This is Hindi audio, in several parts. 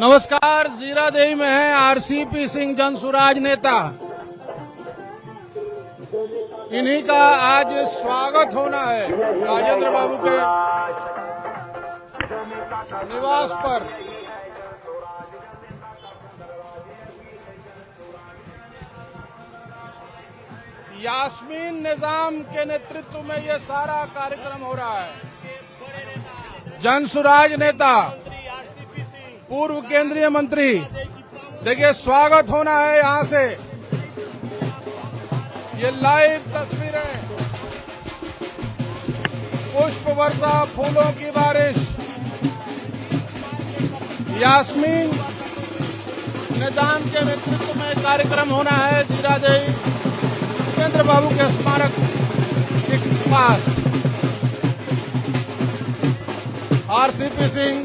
नमस्कार। जीरादेई में है आरसीपी सिंह जनसुराज नेता। इन्हीं का आज स्वागत होना है राजेंद्र बाबू के निवास पर। यास्मीन निजाम के नेतृत्व में ये सारा कार्यक्रम हो रहा है। जनसुराज नेता, पूर्व केंद्रीय मंत्री, देखिए स्वागत होना है यहां से। ये लाइव तस्वीरें, पुष्प वर्षा, फूलों की बारिश। यास्मीन निजाम के नेतृत्व में कार्यक्रम होना है जीरादेई राजेंद्र बाबू के स्मारक के पास। आरसीपी सिंह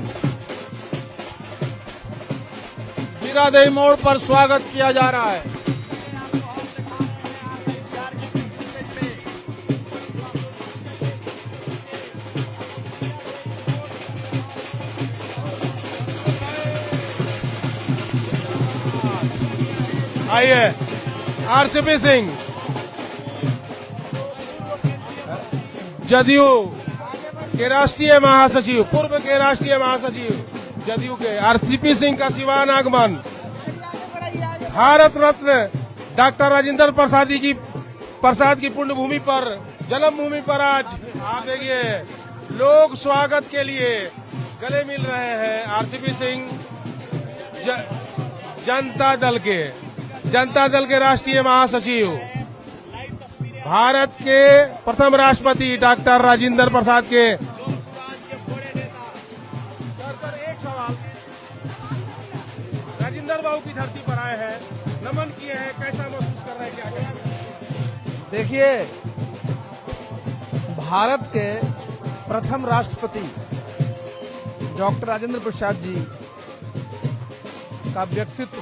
जीरादेई मोड़ पर स्वागत किया जा रहा है। आइए, आरसीपी सिंह जदयू के राष्ट्रीय महासचिव, पूर्व के राष्ट्रीय महासचिव जदयू के आरसीपी सिंह का सिवान आगमन। भारत रत्न डॉक्टर राजेंद्र प्रसाद की पुण्य भूमि पर, जन्म भूमि पर आज आप देखिए लोग स्वागत के लिए गले मिल रहे हैं। आरसीपी सिंह जनता दल के राष्ट्रीय महासचिव, भारत के प्रथम राष्ट्रपति डॉक्टर राजेंद्र प्रसाद के। एक सवाल, राजेंद्र बाबू की धरती पर आए हैं, नमन किए हैं, कैसा महसूस कर रहे हैं, क्या कहें? देखिए, भारत के प्रथम राष्ट्रपति डॉक्टर राजेंद्र प्रसाद जी का व्यक्तित्व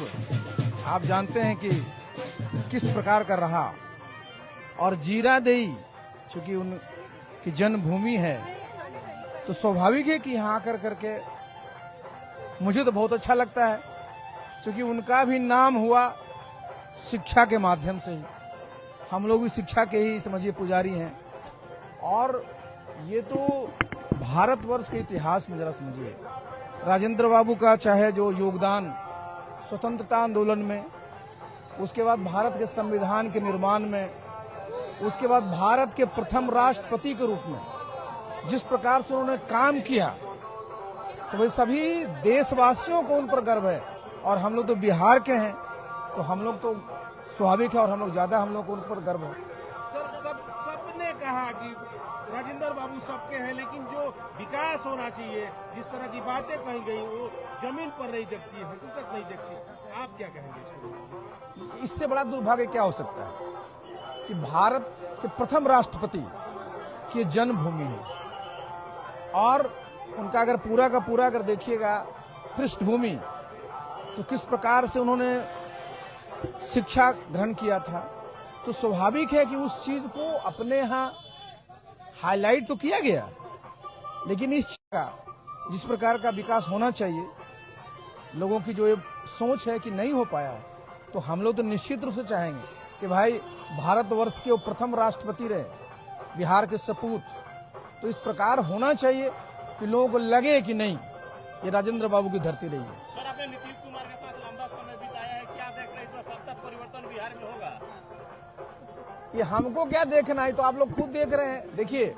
आप जानते हैं कि किस प्रकार का रहा। और जीरादेई चूंकि उनकी जन्मभूमि है तो स्वाभाविक है कि यहाँ आकर करके मुझे तो बहुत अच्छा लगता है, क्योंकि उनका भी नाम हुआ शिक्षा के माध्यम से ही। हम लोग भी शिक्षा के ही समझिए पुजारी हैं। और ये तो भारतवर्ष के इतिहास में जरा समझिए, राजेंद्र बाबू का चाहे जो योगदान स्वतंत्रता आंदोलन में, उसके बाद भारत के संविधान के निर्माण में, उसके बाद भारत के प्रथम राष्ट्रपति के रूप में जिस प्रकार से उन्होंने काम किया, तो वे सभी देशवासियों को उन पर गर्व है। और हम लोग तो बिहार के हैं, तो हम लोग तो स्वाभाविक है, और हम लोग ज्यादा हम लोग को उन पर गर्व है। सर, सबने कहा कि राजेंद्र बाबू सबके हैं, लेकिन जो विकास होना चाहिए, जिस तरह की बातें कही गई, वो जमीन पर नहीं दिखती है, हकीकत नहीं दिखती। आप क्या कहेंगे? इससे बड़ा दुर्भाग्य क्या हो सकता है कि भारत के प्रथम राष्ट्रपति की जन्मभूमि है, और उनका अगर पूरा का पूरा अगर देखिएगा पृष्ठभूमि, तो किस प्रकार से उन्होंने शिक्षा ग्रहण किया था, तो स्वाभाविक है कि उस चीज को अपने यहाँ हाईलाइट तो किया गया। लेकिन इस चीज का जिस प्रकार का विकास होना चाहिए, लोगों की जो ये सोच है कि नहीं हो पाया, तो हम लोग तो निश्चित रूप से चाहेंगे कि भाई भारतवर्ष के वो प्रथम राष्ट्रपति रहे, बिहार के सपूत। तो इस प्रकार होना चाहिए कि लोगों को लगे कि नहीं, ये राजेंद्र बाबू की धरती रही है। सर, आपने नीतीश कुमार के साथ लंबा समय बिताया है, क्या देख रहे हैं, इसमें सत्ता परिवर्तन बिहार में होगा? ये हमको क्या देखना है, तो आप लोग खुद देख रहे हैं। देखिए,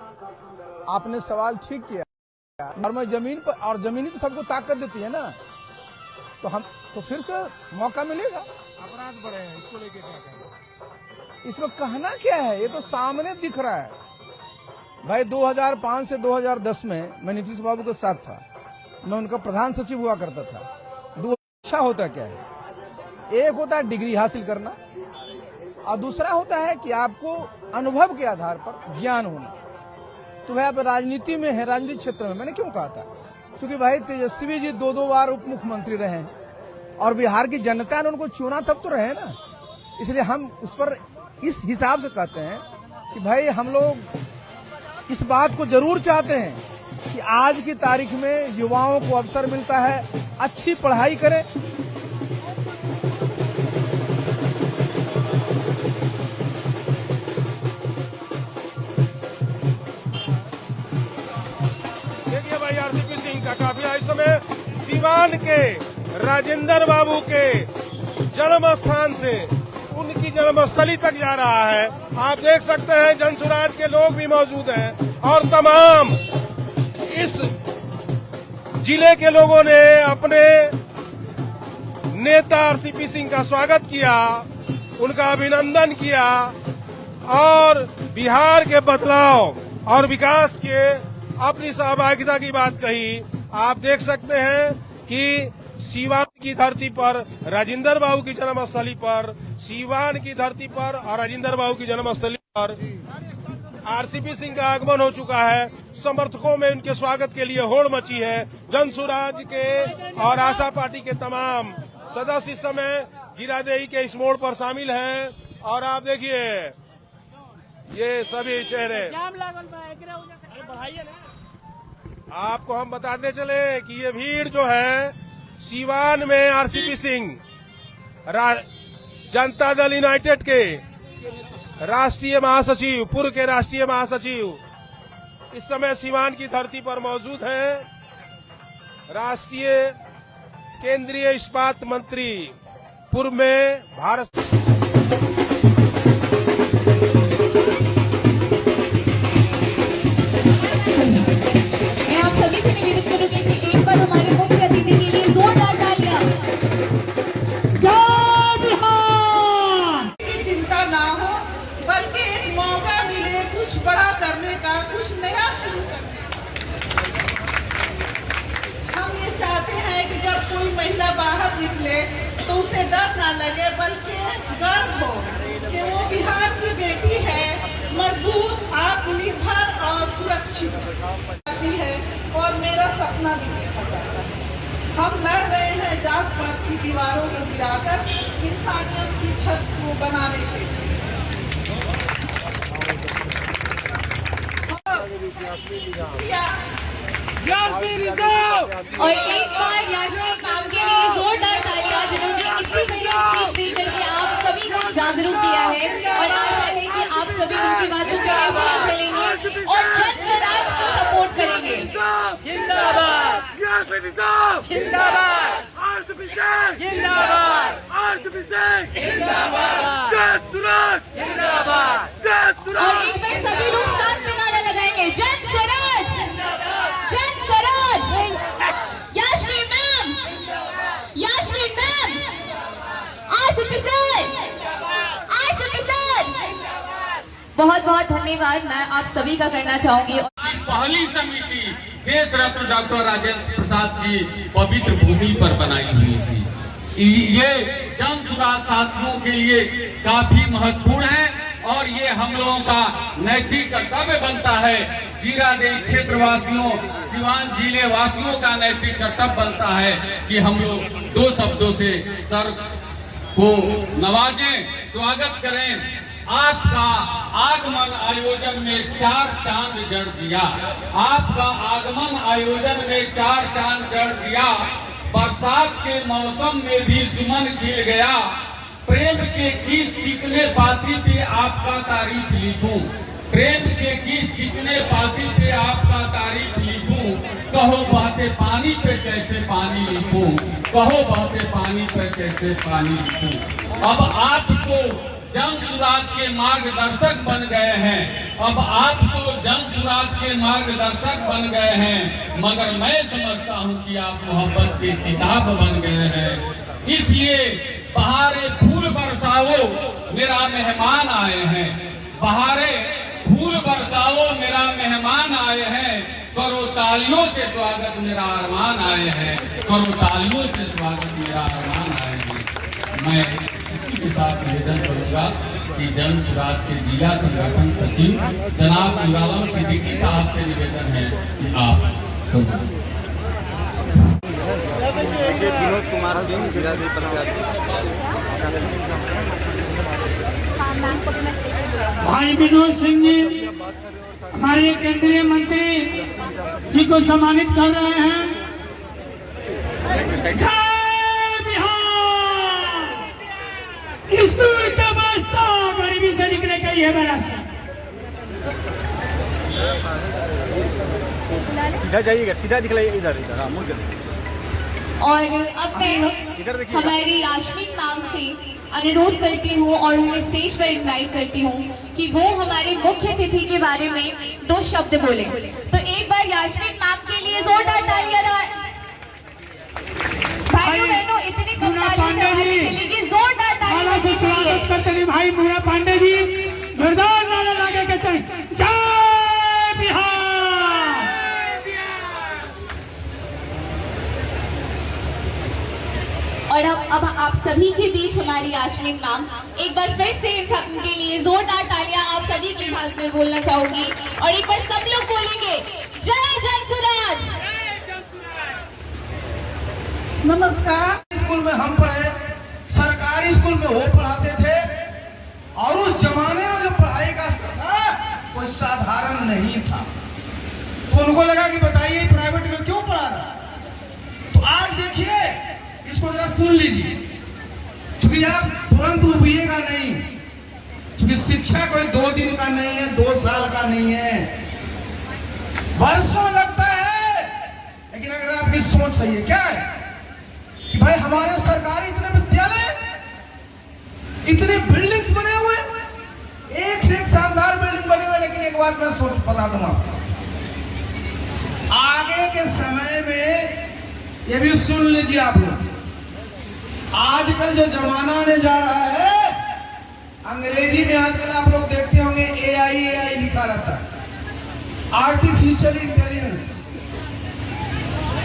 आपने सवाल ठीक किया, और मैं जमीन पर, और जमीन ही तो सबको ताकत देती है ना, तो हम तो फिर से मौका मिलेगा। अपराध बढ़े हैं, इसको लेके क्या कहेंगे? इसमें कहना क्या है, ये तो सामने दिख रहा है भाई। 2005 से 2010 में मैं नीतीश बाबू के साथ था, मैं उनका प्रधान सचिव हुआ करता था। दो अच्छा होता क्या है, एक होता है डिग्री हासिल करना, और दूसरा होता है कि आपको अनुभव के आधार पर ज्ञान होना। तो भाई आप राजनीति में है, राजनीतिक क्षेत्र में मैंने क्यों कहा था, क्योंकि भाई तेजस्वी जी 2 बार उप मुख्यमंत्री रहे, और बिहार की जनता ने उनको चुना तब तो रहे ना। इसलिए हम उस पर इस हिसाब से कहते हैं कि भाई हम लोग इस बात को जरूर चाहते हैं कि आज की तारीख में युवाओं को अवसर मिलता है, अच्छी पढ़ाई करें। देखिए भाई आरसीपी सिंह का काफिला इस समय सीवान के राजेंद्र बाबू के जन्म स्थान से उनकी जन्मस्थली तक जा रहा है। आप देख सकते हैं जनसुराज के लोग भी मौजूद हैं और तमाम इस जिले के लोगों ने अपने नेता आरसीपी सिंह का स्वागत किया, उनका अभिनंदन किया और बिहार के बदलाव और विकास के अपनी सहभागिता की बात कही। आप देख सकते हैं कि सीवान की धरती पर राजेंद्र बाबू की जन्मस्थली पर, सीवान की धरती पर और राजेंद्र बाबू की जन्मस्थली पर आरसीपी सिंह का आगमन हो चुका है। समर्थकों में उनके स्वागत के लिए होड़ मची है। जनसुराज के और आशा पार्टी के तमाम सदस्य इस समय जीरादेई के इस मोड़ पर शामिल हैं और आप देखिए ये सभी चेहरे। आपको हम बताते चले कि ये भीड़ जो है सीवान में आरसीपी सिंह जनता दल यूनाइटेड के राष्ट्रीय महासचिव, पूर्व के राष्ट्रीय महासचिव इस समय सीवान की धरती पर मौजूद हैं। राष्ट्रीय केंद्रीय इस्पात मंत्री, पूर्व में भारत। मैं आप सभी से निवेदन करूंगी कि एक बार हमारे मुख्य अतिथि के लिए जोरदार तालियां। जय बिहार। की चिंता ना हो, बल्कि एक मौका मिले कुछ बड़ा करने का, कुछ नया शुरू करने का। हम ये चाहते हैं कि जब कोई महिला बाहर निकले तो उसे डर ना लगे, बल्कि गर्व हो कि वो बिहार की बेटी है, मजबूत, आत्मनिर्भर और सुरक्षित है। और मेरा सपना भी देखा जाता है। हम लड़ रहे हैं जात पात की दीवारों को गिराकर इंसानियत की छत को बनाने के लिए। और एक बार यास्मीन मैम के लिए जोरदार तालियां, जिन्होंने इतनी बड़ी स्पीच दे करके आप सभी को जागरूक किया है और आशा है कि आप सभी उनकी बातों पे ऐसे ही चलेंगे और जन स्वराज को सपोर्ट करेंगे। जिंदाबाद यास्मीन साहब, जिंदाबाद आरसीपी सिंह, जिंदाबाद आरसीपी सिंह, जिंदाबाद जन स्वराज, जिंदाबाद जन स्वराज। और एक बार सभी लोग साथ में नारा लगाएंगे, Jan Swaraj, Jan Swaraj. Yasmin ma'am, Yasmin ma'am, RCP Singh, RCP Singh. बहुत बहुत धन्यवाद मैं आप सभी का करना चाहूंगी। पहली समिति देश रत्न डॉक्टर राजेंद्र प्रसाद की पवित्र भूमि पर बनाई हुई थी। ये जन सुराज साथियों के लिए काफी महत्वपूर्ण है और ये हम लोगों का नैतिक कर्तव्य बनता है। जीरादेई क्षेत्र वासियों, सिवान जिले वासियों का नैतिक कर्तव्य बनता है कि हम लोग दो शब्दों से सर को नवाजें, स्वागत करें। आपका आगमन आयोजन में 4 चांद जड़ दिया, आपका आगमन आयोजन में 4 चांद जड़ दिया। बरसात के मौसम में भी सुमन खिल गया। प्रेम के किस चिकने पाती पे आपका तारीफ लिखूं, प्रेम के किस चिकने पाती पे आपका तारीफ लिखूं। कहो बहते पानी पे कैसे पानी लिखूं, कहो बहते पानी पे कैसे पानी लिखूं। अब आप तो जन सुराज के मार्गदर्शक बन गए हैं, अब आप तो जन सुराज के मार्गदर्शक बन गए हैं, मगर मैं समझता हूं कि आप मोहब्बत के किताब बन गए हैं। इसलिए बहारे फूल बरसाओ मेरा मेहमान आए हैं, बहारे फूल बरसाओ मेरा मेहमान आए हैं। करो तालियों से स्वागत मेरा अरमान आए हैं, करो तालियों से स्वागत मेरा अरमान आए हैं। मैं इसी के साथ निवेदन करूंगा कि जन सुराज के जिला संगठन सचिव जनाब नूरालम सिद्दीकी साहब से निवेदन है कि आप सुनो। विनोद कुमार सिंह, जीरादेई प्रत्याशी। भाई विनोद सिंह जी हमारे केंद्रीय मंत्री जी को सम्मानित कर रहे हैं। जय बिहार, इस दूर का वास्ता गरीबी से निकले का यह रास्ता। सीधा जाइएगा, सीधा दिखलाइए, इधर इधर हाँ, मुड़ कर। और अब मैं हमारी यास्मीन मैम से अनुरोध करती हूँ और उन्हें स्टेज पर इनवाइट करती हूँ कि वो हमारे मुख्य अतिथि के बारे में 2 शब्द बोले। तो एक बार यास्मीन मैम के लिए जोरदार तालियां। भाइयों बहनों, इतनी कम तालियों से हमारी चलेगी, जोरदार तालियां बजनी चाहिए। करते हैं भाई मुन्ना पांडे जी, जोरदार नारा लगा के चल। जय बिहार। और अब आप सभी के बीच हमारी यास्मीन मैम, एक बार फिर से इन सबके लिए जोरदार तालियां आप सभी के साथ में बोलना चाहूंगी। और एक बार सब लोग बोलेंगे जय जनसुराज। नमस्कार। स्कूल में हम पढ़े, सरकारी स्कूल में वो पढ़ाते थे, और उस जमाने में जो पढ़ाई का स्तर था वो साधारण नहीं था। तो उनको लगा कि बताइए प्राइवेट में क्यों पढ़ा रहा। तो आज देखिए, इसको जरा सुन लीजिए, क्योंकि आप तुरंत उबिएगा नहीं, क्योंकि शिक्षा कोई 2 दिन का नहीं है, 2 साल का नहीं है, वर्षों लगता है। लेकिन अगर आपकी सोच सही है, क्या है कि भाई हमारे सरकारी इतने विद्यालय, इतने बिल्डिंग्स बने हुए, एक से एक शानदार बिल्डिंग बने हुए। लेकिन एक बात मैं सोच बता दूं आपको, आगे के समय में ये भी सुन लीजिए आप लोग, आजकल जो जमाना आने जा रहा है, अंग्रेजी में आजकल आप लोग देखते होंगे AI लिखा रहता है, आर्टिफिशियल इंटेलिजेंस,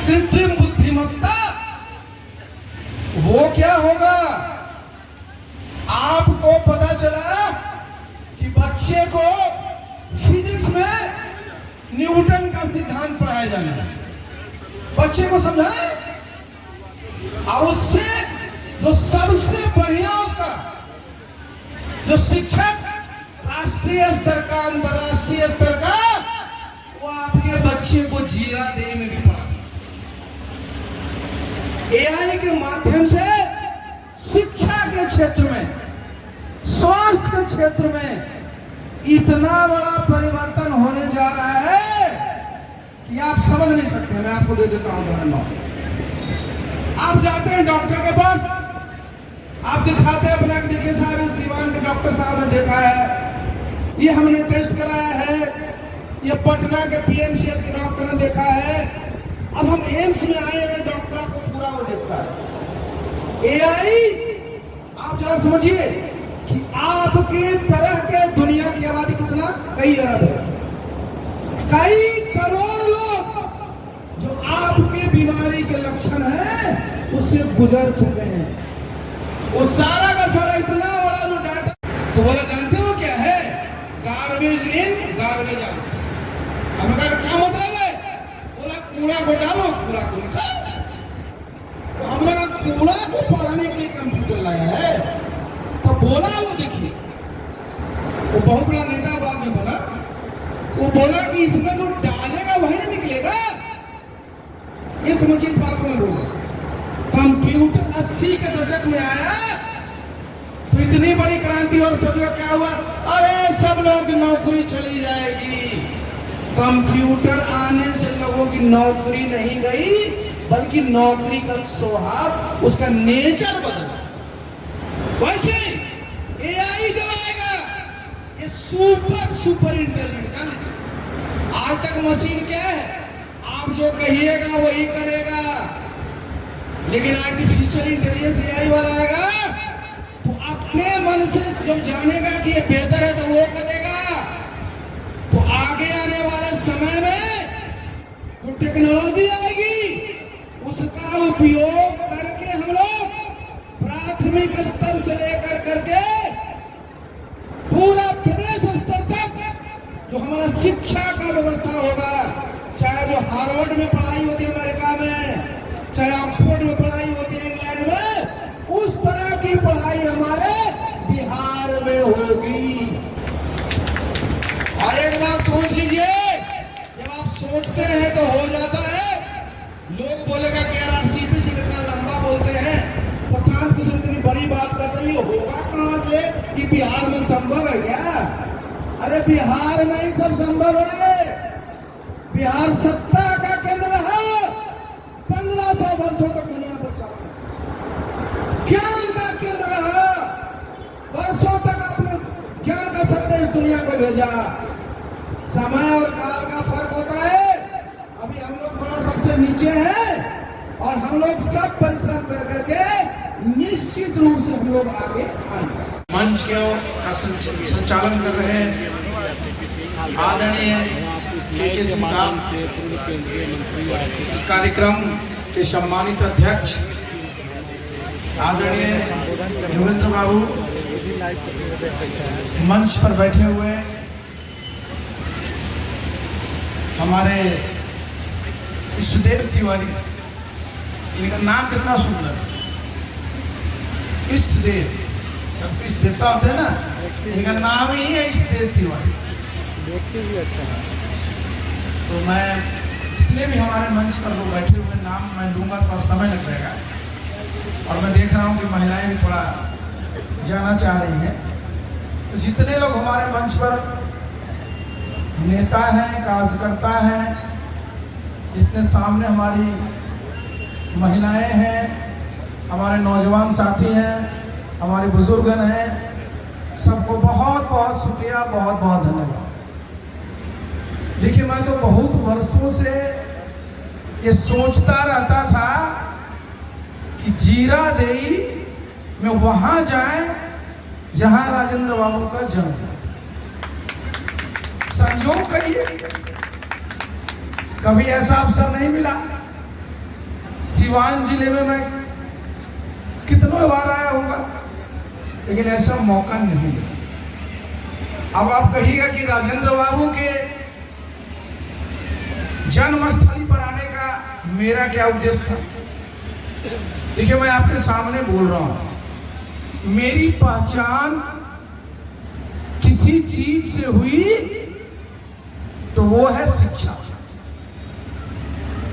कृत्रिम बुद्धिमत्ता। वो क्या होगा, आपको पता चला कि बच्चे को फिजिक्स में न्यूटन का सिद्धांत पढ़ाया जाना है, बच्चे को समझाना, और उससे जो सबसे बढ़िया उसका जो शिक्षक राष्ट्रीय स्तर का, अंतरराष्ट्रीय स्तर का, वो आपके बच्चे को जीरा दे में भी पढ़ा। AI के माध्यम से शिक्षा के क्षेत्र में, स्वास्थ्य के क्षेत्र में इतना बड़ा परिवर्तन होने जा रहा है कि आप समझ नहीं सकते। मैं आपको दे देता हूं उदाहरण। आप जाते हैं डॉक्टर के पास, आप दिखाते हैं अपना, देखिए साहब, इस सिवान के डॉक्टर साहब ने देखा है, ये हमने टेस्ट कराया है, ये पटना के PMCL के डॉक्टर ने देखा है। अब हम एम्स में आए हैं, डॉक्टर आपको पूरा वो देखता है। AI, आप जरा समझिए कि आपके तरह के दुनिया की आबादी कितना, कई अरब है, कई करोड़ लोग जो आपके बीमारी के लक्षण हैं उससे गुजर चुके हैं। वो सारा का सारा इतना बड़ा जो डाटा, तो बोला जानते हो क्या है, गार्बेज इन गार्बेज आउट। हमने कहा क्या मतलब है, बोला कूड़ा को डालो, कूड़ा को निकालो। हमने कहा कूड़ा को पढ़ाने के लिए कंप्यूटर लाया है, तो बोला वो देखिए, वो बहुत बड़ा नेता बाद में बोला, वो बोला कि इसमें जो डालेगा वही नहीं निकलेगा। ये समझिए इस बात को मैं बोल रहा हूं। कंप्यूटर 80 के दशक में आया तो इतनी बड़ी क्रांति, और सोचिए क्या हुआ, अरे सब लोगों की नौकरी चली जाएगी। कंप्यूटर आने से लोगों की नौकरी नहीं गई, बल्कि नौकरी का स्वभाव, उसका नेचर बदला। वैसे AI जब आएगा, ये सुपर इंटेलिजेंट, जान लीजिए। आज तक मशीन क्या है, आप जो कहिएगा वही करेगा, लेकिन आर्टिफिशियल इंटेलिजेंस AI वाला आएगा तो अपने मन से जब जानेगा कि ये बेहतर है तो वो करेगा। तो आगे आने वाले समय में जो टेक्नोलॉजी आएगी, उसका उपयोग करके हम लोग प्राथमिक स्तर से लेकर करके पूरा प्रदेश स्तर तक जो हमारा शिक्षा का व्यवस्था होगा, चाहे जो हार्वर्ड में पढ़ाई होती है अमेरिका में, चाहे ऑक्सफोर्ड में पढ़ाई होती है इंग्लैंड में, उस तरह की पढ़ाई हमारे बिहार में हो। कि बिहार में संभव है क्या? अरे बिहार में ही सब संभव है। बिहार सत्ता का केंद्र है। 1500 वर्षों तक दुनिया पर चला। ज्ञान का केंद्र है। वर्षों तक आपने ज्ञान का संदेश दुनिया को भेजा। समय और काल का फर्क होता है। अभी हम लोग थोड़ा सबसे नीचे हैं और हम लोग सब परिश्रम कर करके निश्चित रूप से हम लोग आगे आएंगे। मंच का संचालन कर रहे हैं आदरणीय के सिंह साहब, इस कार्यक्रम के सम्मानित अध्यक्ष आदरणीय योगेंद्र बाबू मंच पर बैठे हुए हमारे इष्टदेव तिवारी, इनका नाम कितना सुंदर, इष्टदेव, सबके इष्ट देवता होते हैं ना, इनका नाम ही है इष्टदेव तिवारी। तो मैं जितने भी हमारे मंच पर लोग बैठे हुए नाम मैं लूंगा, थोड़ा समय लग जाएगा और मैं देख रहा हूँ कि महिलाएं भी थोड़ा जाना चाह रही हैं। तो जितने लोग हमारे मंच पर नेता हैं, कार्यकर्ता हैं, जितने सामने हमारी महिलाएं हैं, हमारे नौजवान साथी हैं, हमारे बुजुर्गन हैं, सबको बहुत बहुत शुक्रिया, बहुत बहुत धन्यवाद। देखिए, मैं तो बहुत वर्षों से ये सोचता रहता था कि जीरादेई में वहां जाए जहां राजेंद्र बाबू का जन्म हुआ। संयोग कहिए, कभी ऐसा अवसर नहीं मिला। सिवान जिले में मैं कितनों बार आया होगा, लेकिन ऐसा मौका नहीं मिला। अब आप कहिएगा कि राजेंद्र बाबू के जन्मस्थली पर आने का मेरा क्या उद्देश्य था। देखिए, मैं आपके सामने बोल रहा हूं, मेरी पहचान किसी चीज से हुई तो वो है शिक्षा।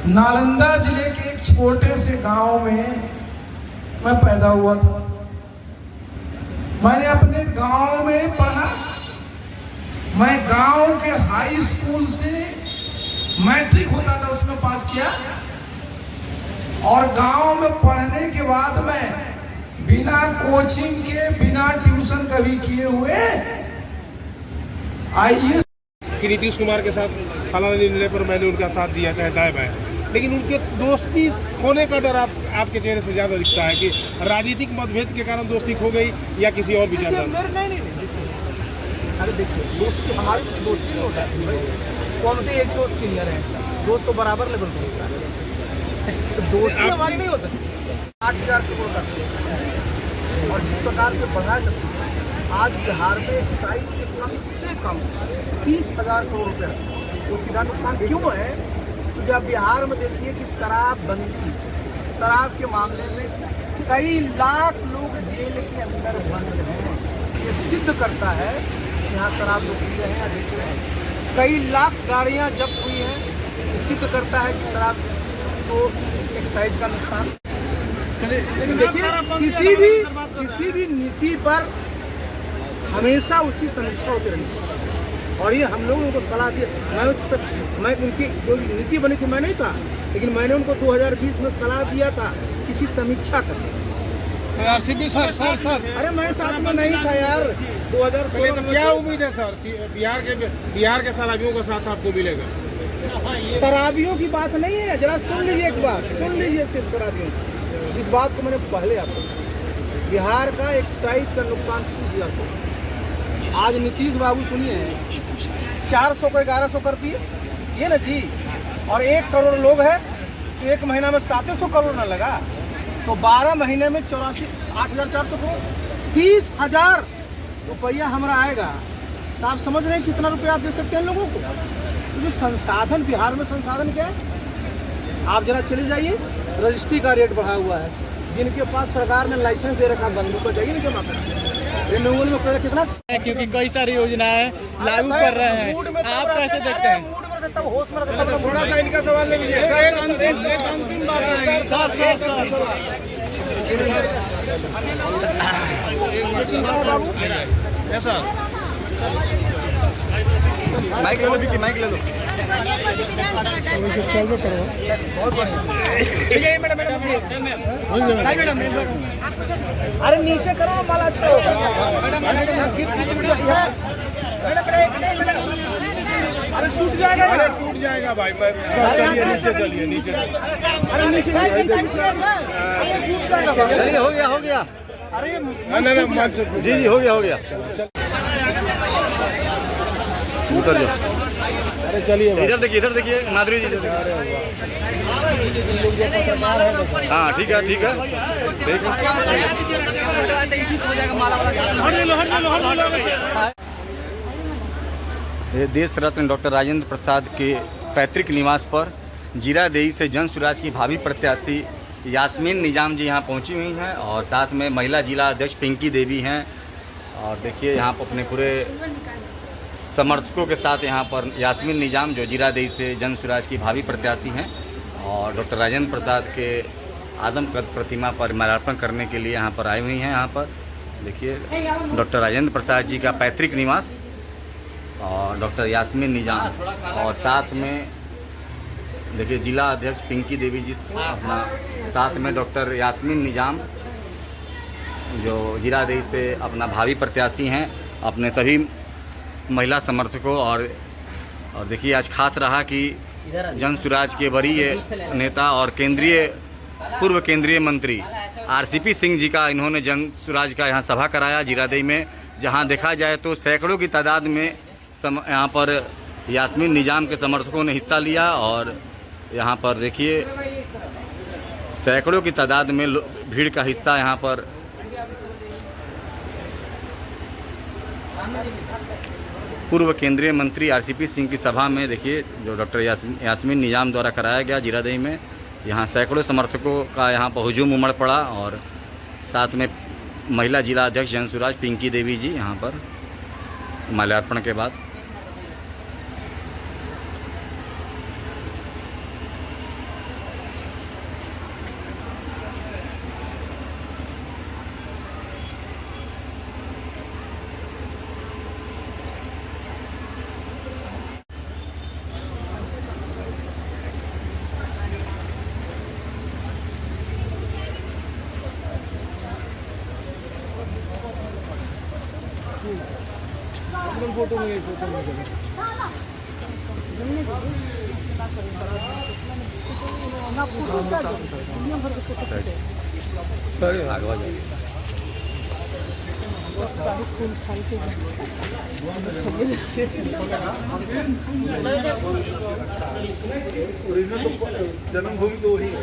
नालंदा जिले के एक छोटे से गांव में मैं पैदा हुआ था। मैंने अपने गांव में पढ़ा। मैं गांव के हाई स्कूल से मैट्रिक होता था उसमें पास किया और गांव में पढ़ने के बाद मैं बिना कोचिंग के, बिना ट्यूशन कभी किए हुए आईएएस कि नीतीश कुमार के साथ फलाना निर्णय पर मैंने उनका साथ दिया, चाहे दाएं बाएं, लेकिन उनके दोस्ती खोने का डर आपके चेहरे से ज्यादा दिखता है कि राजनीतिक मतभेद के कारण दोस्ती खो गई या किसी और विचारधारा। नहीं, अरे देखिए, दोस्ती हमारी दोस्ती नहीं होता है। कौन से एज दोस्त सीनियर है, दोस्त तो बराबर लेवल पर होता है। तो दोस्ती हमारी नहीं हो सकती। 8,000 करोड़ का और जिस प्रकार से बढ़ा सकते हैं, आज बिहार में एक्साइज से कम 30,000 करोड़ रुपये, तो सीधा नुकसान क्यों है? क्योंकि आप बिहार में देखिए कि शराबबंदी, शराब के मामले में कई लाख लोग जेल के अंदर बंद हैं। ये सिद्ध करता है कि यहाँ शराब लोग पी रहे हैं या बेच रहे हैं। कई लाख गाड़ियाँ जब्त हुई हैं, ये सिद्ध करता है कि शराब को एक्साइज का नुकसान। लेकिन देखिए, किसी भी नीति पर हमेशा उसकी समीक्षा होती रहनी चाहिए और ये हम लोग उनको सलाह दिए। मैं उनकी जो नीति बनी थी मैं नहीं था, लेकिन मैंने उनको 2020 में सलाह दिया था किसी समीक्षा करने। RCP sir. अरे मैं साथ में नहीं था यार 2016 में। क्या उम्मीद है सर, बिहार के शराबियों का साथ आपको मिलेगा? शराबियों की बात नहीं है, जरा सुन लीजिए, एक बात सुन लीजिए। सिर्फ शराबियों की इस बात को मैंने पहले आपको, बिहार का एक्साइज का नुकसान 30,000 करोड़। आज नीतीश बाबू सुनिए 400 को 1100 कर दिए, ये ना जी, और 1 करोड़ लोग हैं तो 1 महीना में 700 करोड़ ना लगा, तो 12 महीने में 8,400 करोड़, 30,000 रुपया हमारा आएगा। तो आप समझ रहे हैं कितना रुपया आप दे सकते हैं लोगों को? तो जो संसाधन बिहार में, संसाधन क्या है? आप जरा चले जाइए, रजिस्ट्री का रेट बढ़ा हुआ है। जिनके पास सरकार ने लाइसेंस दे रखा बंदूक को चाहिए नहीं जमा करना, रिन्यूअल में कितना, क्योंकि कई सारी योजनाएं लागू कर रहे हैं। आप कैसे देखते हैं? मूड में तब होश में रहता, थोड़ा सा इनका सवाल ले लीजिए। अंतिम बात माइक ले लो विकी, माइक ले लो। अरे नीचे करो माला अच्छा अरे टूट जाएगा, अरे टूट जाएगा भाई। चलिए नीचे, चलिए नीचे। चलिए हो गया, हो गया। जी जी हो गया, हो गया। उतर जाओ। अरे चलिए इधर देखिए नादरी जी। हाँ ठीक है, ठीक है, ठीक है। देश रत्न डॉक्टर राजेंद्र प्रसाद के पैतृक निवास पर जीरादेई से जन स्वराज की भावी प्रत्याशी यास्मीन निजाम जी यहाँ पहुँची हुई हैं और साथ में महिला जिला अध्यक्ष पिंकी देवी हैं। और देखिए यहाँ पर अपने पूरे समर्थकों के साथ यहाँ पर यास्मीन निजाम जो जीरादेई से जन स्वराज की भावी प्रत्याशी हैं और डॉक्टर राजेंद्र प्रसाद के आदमकद प्रतिमा पर माल्यार्पण करने के लिए यहाँ पर आई हुई हैं। यहाँ पर देखिए डॉक्टर राजेंद्र प्रसाद जी का पैतृक निवास और डॉक्टर यास्मीन निजाम और साथ में देखिए जिला अध्यक्ष पिंकी देवी जी अपना, साथ में डॉक्टर यास्मीन निजाम जो जीरादेई से अपना भावी प्रत्याशी हैं, अपने सभी महिला समर्थकों और देखिए आज खास रहा कि जन स्वराज के वरीय नेता और पूर्व केंद्रीय मंत्री आरसीपी सिंह जी का इन्होंने जन स्वराज का यहाँ सभा कराया जीरादेई में, जहाँ देखा जाए तो सैकड़ों की तादाद में यहाँ पर यास्मीन निजाम के समर्थकों ने हिस्सा लिया और यहाँ पर देखिए सैकड़ों की तादाद में भीड़ का हिस्सा यहाँ पर पूर्व केंद्रीय मंत्री आरसीपी सिंह की सभा में देखिए जो डॉक्टर यास्मीन निजाम द्वारा कराया गया जीरादेई में। यहाँ सैकड़ों समर्थकों का यहाँ पर हुजूम उमड़ पड़ा और साथ में महिला जिला अध्यक्ष जन स्वराज पिंकी देवी जी यहाँ पर माल्यार्पण के बाद फोटो में जन्मभूमि तो वही है।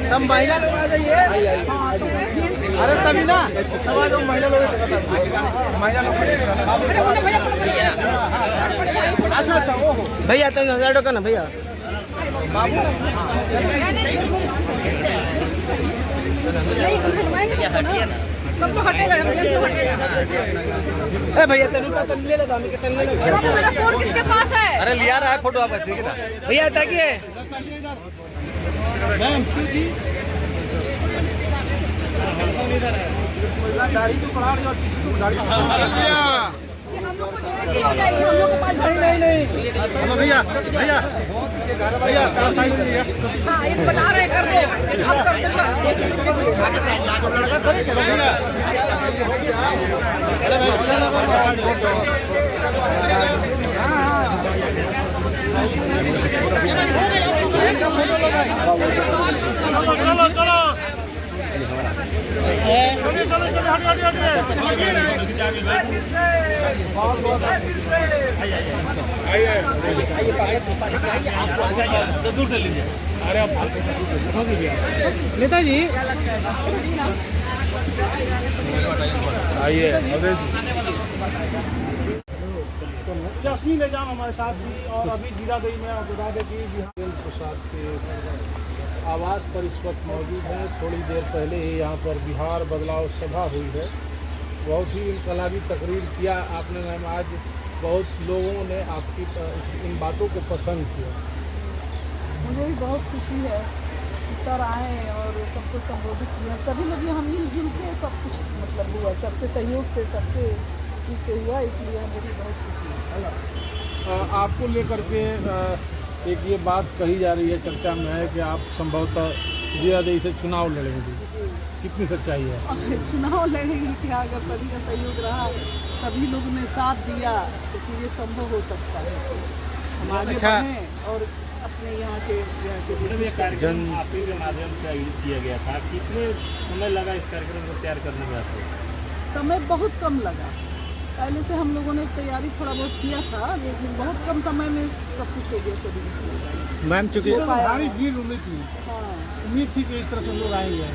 सब महिला लोग आ जाइए। अरे सभी ना सब आ जाओ, महिला लोग अच्छा वो भैया 3000 टका ना भैया सबको हटेगा भैया तन ले लेगा मेरा फोन किसके पास है? अरे लिया रहा है फोटो आप ऐसे भैया ताकि गाड़ी तो पड़ा रही और पीछे तो गाड़ी हम लोग के पास नहीं भैया भैया भैया सारा साइड में हां ये बता रहे कर दो अब कर दो चलो दूर से लीजिए। अरे नेताजी आइए यास्मीन निजाम हमारे साथ थी और अभी जीरा गई में आप बता दें कि राजेंद्र प्रसाद के आवास पर इस वक्त मौजूद हैं। थोड़ी देर पहले ही यहाँ पर बिहार बदलाव सभा हुई है। बहुत ही इनकलाबी तकरीर किया आपने मैम। आज बहुत लोगों ने आपकी इन बातों को पसंद किया। मुझे भी बहुत खुशी है कि सर आए और सबको संबोधित किया। सभी लोग यहाँ मिलजुल के सब कुछ मतलब हुआ, सबके सहयोग से, सबके इससे हुआ, इसलिए हमें भी बहुत खुशी है। आपको लेकर के एक ये बात कही जा रही है, चर्चा में है कि आप संभवतः जीरादेई से चुनाव लड़ेंगे। कितनी सच्चाई है? चुनाव लड़ेंगे क्या? अगर सभी का सहयोग रहा, सभी लोगों ने साथ दिया तो फिर ये संभव हो सकता है। हम आगे बढ़ें और अपने यहाँ के कार्यक्रम आपके के माध्यम से आयोजित किया गया था। कितने समय लगा इस कार्यक्रम को तैयार करने में आपको? समय बहुत कम लगा। पहले से हम लोगों ने तैयारी थोड़ा बहुत किया था, लेकिन बहुत कम समय में सब कुछ हो गया सभी। मैम चूँकि भारी भीड़ उम्मीद थी, उम्मीद थी कि इस तरह से लोग आएंगे।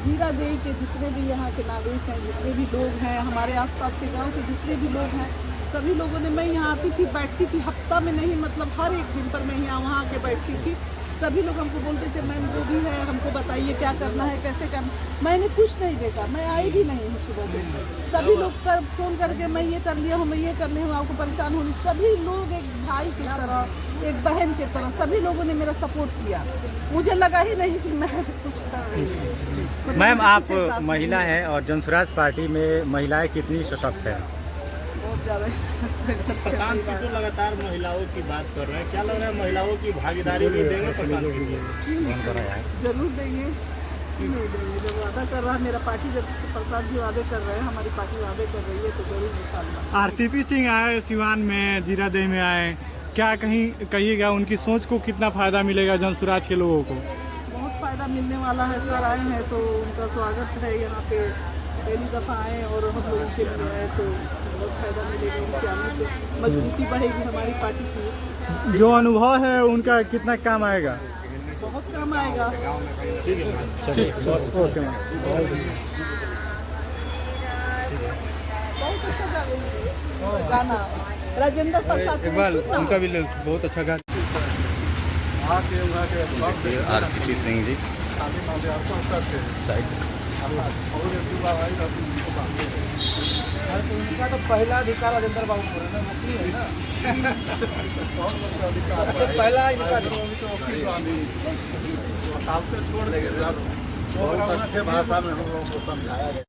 जीरादेई के जितने भी यहाँ के नागरिक हैं, जितने भी लोग हैं, हमारे आसपास के गांव के जितने भी लोग हैं, सभी लोगों ने, मैं यहाँ आती थी, बैठती थी, हफ्ता में नहीं मतलब हर एक दिन पर मैं यहाँ वहाँ के बैठती थी। सभी लोग हमको बोलते थे मैम जो भी है हमको बताइए क्या करना है, कैसे करना। मैंने कुछ नहीं देखा, मैं आई भी नहीं हूँ सुबह से। सभी लोग फ़ोन करके मैं ये कर लिया हूँ, मैं ये कर लिया हूँ, आपको परेशान होनी। सभी लोग एक भाई की तरह, एक बहन की तरह सभी लोगों ने मेरा सपोर्ट किया। मुझे लगा ही नहीं कि मैं कुछ कर रही हूँ। मैम आप महिला हैं और जनसुराज पार्टी में महिलाएं कितनी सशक्त हैं? बहुत ज़्यादा। प्रशांत किशोर लगातार महिलाओं की बात कर रहे हैं, क्या लग रहा है महिलाओं की भागीदारी भी देंगे प्रशांत किशोर? जरूर देंगे, क्यों नहीं देंगे। जब वादा कर रहा है मेरा पार्टी, जब प्रसाद जी वादे कर रहे हैं, हमारी पार्टी वादे कर रही है तो जरूर इंशाल्लाह। आरसीपी सिंह आए सिवान में, जीरादेई में आए, क्या कहीं कहिएगा उनकी सोच को कितना फायदा मिलेगा जनसुराज के लोगों को? बहुत फायदा मिलने वाला है। सर आए हैं तो उनका स्वागत है यहाँ पे। पहली दफ़ा आए और हम लोगों के लिए आए तो बहुत फायदा मिलेगा उनके आने से। मजबूती बढ़ेगी हमारी पार्टी की। जो अनुभव है उनका कितना काम आएगा? बहुत काम आएगा। Okay ma'am. बहुत अच्छा गाना राजेंद्र प्रसाद उनका भी बहुत अच्छा गाना। आरसीपी सिंह जी उनका तो पहला अधिकार राजेंद्र बाबू को है ना, सबसे पहला इनका छोड़ देंगे। बहुत अच्छे भाषा में हम लोगों को समझाया गया।